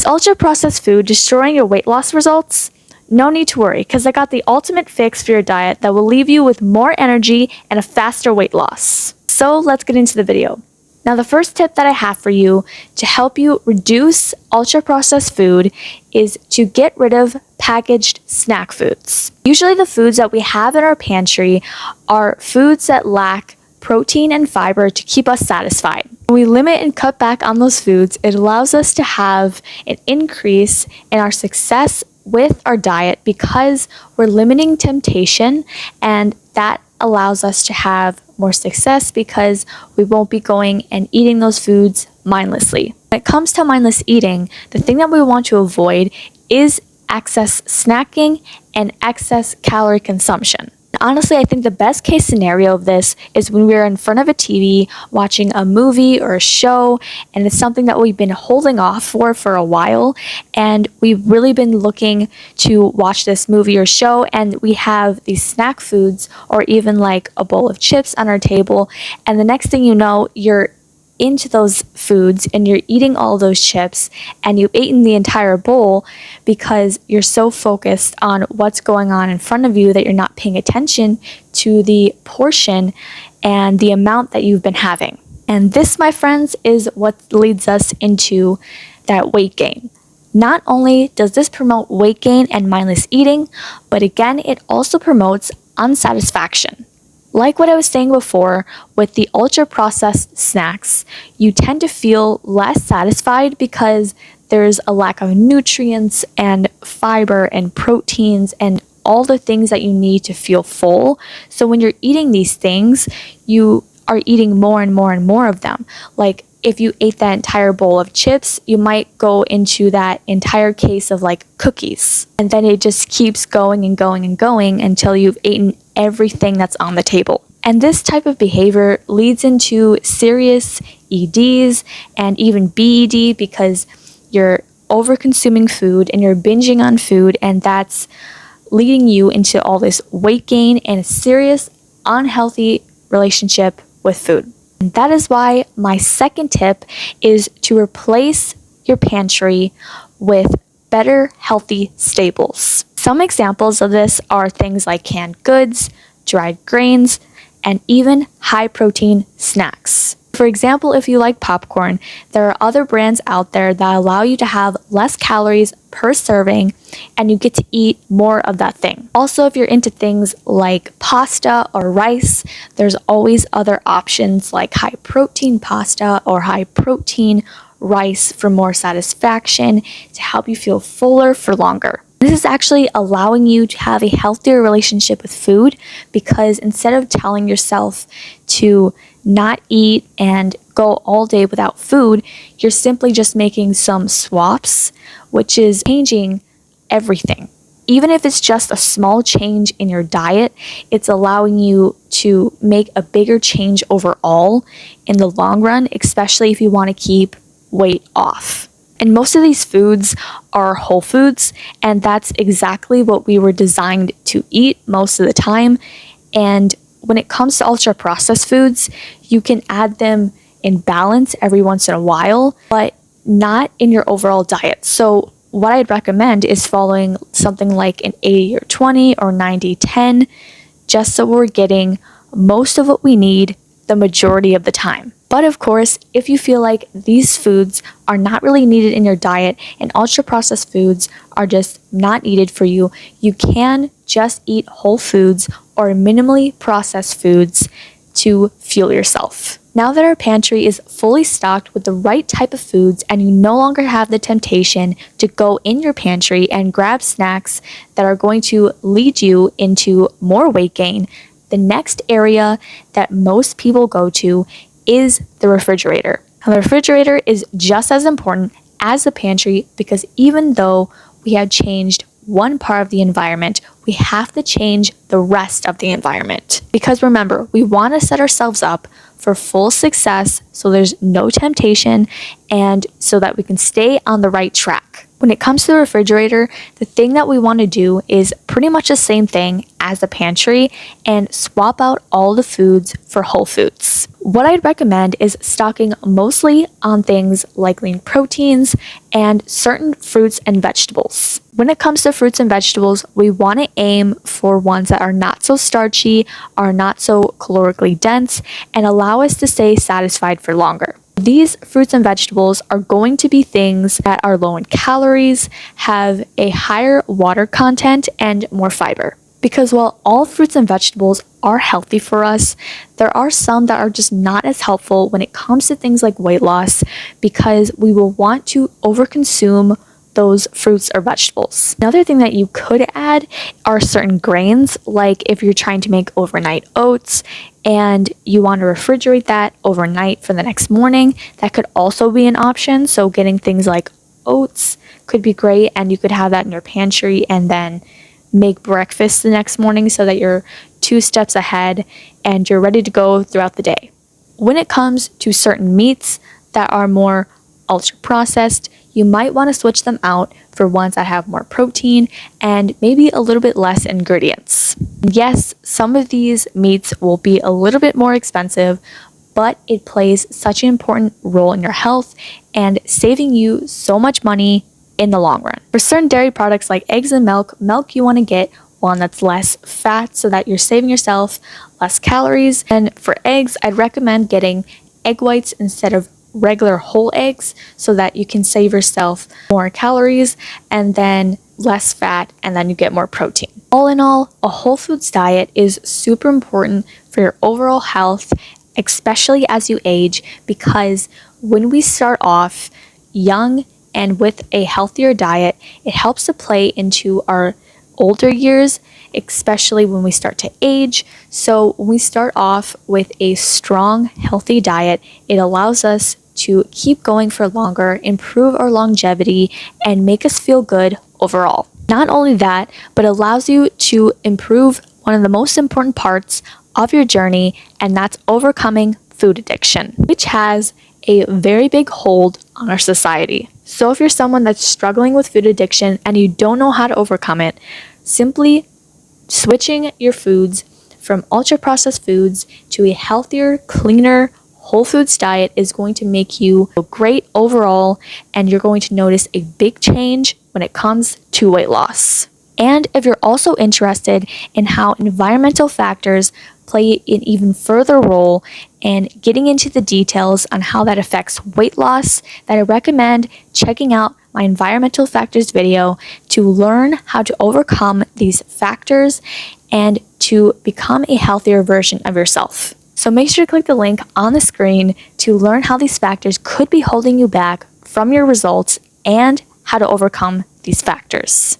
Is ultra processed food destroying your weight loss results? No need to worry, because I got the ultimate fix for your diet that will leave you with more energy and a faster weight loss. So let's get into the video. Now, the first tip that I have for you to help you reduce ultra processed food is to get rid of packaged snack foods. Usually the foods that we have in our pantry are foods that lack protein and fiber to keep us satisfied. When we limit and cut back on those foods, it allows us to have an increase in our success with our diet because we're limiting temptation, and that allows us to have more success because we won't be going and eating those foods mindlessly. When it comes to mindless eating, the thing that we want to avoid is excess snacking and excess calorie consumption. Honestly, I think the best case scenario of this is when we're in front of a TV watching a movie or a show, and it's something that we've been holding off for a while, and we've really been looking to watch this movie or show, and we have these snack foods or even like a bowl of chips on our table, and the next thing you know, you're into those foods and you're eating all those chips and you've eaten the entire bowl because you're so focused on what's going on in front of you that you're not paying attention to the portion and the amount that you've been having. And this, my friends, is what leads us into that weight gain. Not only does this promote weight gain and mindless eating, but again, it also promotes unsatisfaction. Like what I was saying before, with the ultra-processed snacks, you tend to feel less satisfied because there's a lack of nutrients and fiber and proteins and all the things that you need to feel full. So when you're eating these things, you are eating more and more and more of them. Like if you ate that entire bowl of chips, you might go into that entire case of like cookies. And then it just keeps going and going and going until you've eaten everything that's on the table. And this type of behavior leads into serious EDs and even BED because you're over-consuming food and you're binging on food, and that's leading you into all this weight gain and a serious unhealthy relationship with food. And that is why my second tip is to replace your pantry with better healthy staples. Some examples of this are things like canned goods, dried grains, and even high protein snacks. For example, if you like popcorn, there are other brands out there that allow you to have less calories per serving and you get to eat more of that thing. Also, if you're into things like pasta or rice, there's always other options like high protein pasta or high protein rice for more satisfaction to help you feel fuller for longer. This is actually allowing you to have a healthier relationship with food because instead of telling yourself to not eat and go all day without food, you're simply just making some swaps, which is changing everything. Even if it's just a small change in your diet, it's allowing you to make a bigger change overall in the long run, especially if you want to keep weight off. And most of these foods are whole foods, and that's exactly what we were designed to eat most of the time. And when it comes to ultra processed foods, you can add them in balance every once in a while, but not in your overall diet. So what I'd recommend is following something like an 80 or 20 or 90-10, just so we're getting most of what we need the majority of the time. But of course, if you feel like these foods are not really needed in your diet and ultra processed foods are just not needed for you, you can just eat whole foods or minimally processed foods to fuel yourself. Now that our pantry is fully stocked with the right type of foods and you no longer have the temptation to go in your pantry and grab snacks that are going to lead you into more weight gain, the next area that most people go to is the refrigerator. Now, the refrigerator is just as important as the pantry because even though we have changed one part of the environment, we have to change the rest of the environment. Because remember, we want to set ourselves up for full success so there's no temptation and so that we can stay on the right track. When it comes to the refrigerator, the thing that we want to do is pretty much the same thing as the pantry and swap out all the foods for whole foods. What I'd recommend is stocking mostly on things like lean proteins and certain fruits and vegetables. When it comes to fruits and vegetables, we want to aim for ones that are not so starchy, are not so calorically dense, and allow us to stay satisfied for longer. These fruits and vegetables are going to be things that are low in calories, have a higher water content, and more fiber. Because while all fruits and vegetables are healthy for us, there are some that are just not as helpful when it comes to things like weight loss, because we will want to overconsume those fruits or vegetables. Another thing that you could add are certain grains, like if you're trying to make overnight oats and you want to refrigerate that overnight for the next morning, that could also be an option. So getting things like oats could be great, and you could have that in your pantry and then make breakfast the next morning so that you're 2 steps ahead and you're ready to go throughout the day. When it comes to certain meats that are more ultra processed, you might want to switch them out for ones that have more protein and maybe a little bit less ingredients. Yes, some of these meats will be a little bit more expensive, but it plays such an important role in your health and saving you so much money in the long run. For certain dairy products like eggs and milk, you want to get one that's less fat so that you're saving yourself less calories. And for eggs, I'd recommend getting egg whites instead of regular whole eggs so that you can save yourself more calories and then less fat, and then you get more protein. All in all, a whole foods diet is super important for your overall health, especially as you age, because when we start off young and with a healthier diet, it helps to play into our older years, especially when we start to age. So when we start off with a strong, healthy diet, it allows us to keep going for longer, improve our longevity, and make us feel good overall. Not only that, but allows you to improve one of the most important parts of your journey, and that's overcoming food addiction, which has a very big hold on our society. So if you're someone that's struggling with food addiction and you don't know how to overcome it, simply switching your foods from ultra-processed foods to a healthier, cleaner, whole foods diet is going to make you feel great overall, and you're going to notice a big change when it comes to weight loss. And if you're also interested in how environmental factors play an even further role in getting into the details on how that affects weight loss, then I recommend checking out my environmental factors video to learn how to overcome these factors and to become a healthier version of yourself. So make sure to click the link on the screen to learn how these factors could be holding you back from your results and how to overcome these factors.